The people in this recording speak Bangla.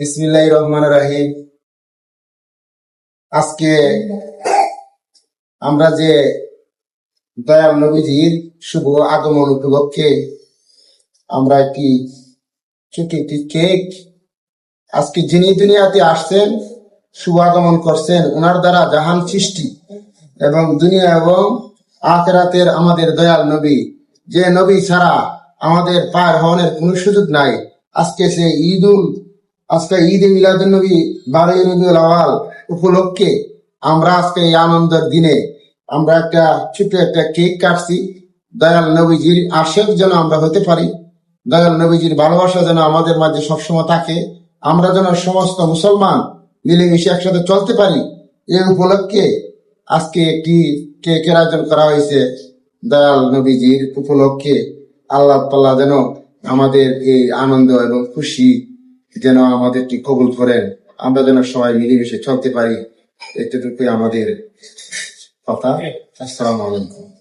বিসমিল্লাহির রহমানির রহিম। আজকে আমরা যে দয়াল নবীজির শুভ আগমন উপলক্ষে আমরা একটি ছোট একটি কেক, আজকে যিনি দুনিয়াতে আসছেন, শুভ আগমন করছেন, ওনার দ্বারা জাহান সৃষ্টি এবং দুনিয়া এবং আখিরাতের আমাদের দয়াল নবী, যে নবী ছাড়া আমাদের পার হওয়ার কোনো সুযোগ নাই। আজকে সে আজকে ঈদ মিলাদুন নবী 12 রবিউল আউয়াল উপলক্ষে আমরা আজকে এই আনন্দের দিনে আমরা একটা ছোট একটা কেক কাটছি। দয়াল নবীজির আশীর্বাদ যেন আমরা হতে পারি, দয়াল নবীজির ভালোবাসা যেন আমাদের মাঝে সবসময় থাকে, আমরা যেন সমস্ত মুসলমান মিলেমিশে একসাথে চলতে পারি, এই উপলক্ষে আজকে একটি কেকের আয়োজন করা হয়েছে। দয়াল নবীজির উপলক্ষে আল্লাহ তাআলা যেন আমাদের এই আনন্দ এবং খুশি যেন আমাদেরকে কবুল করেন, আমরা যেন সবাই মিলেমিশে চলতে পারি, এতটুকুই আমাদের কথা। আসসালামু আলাইকুম।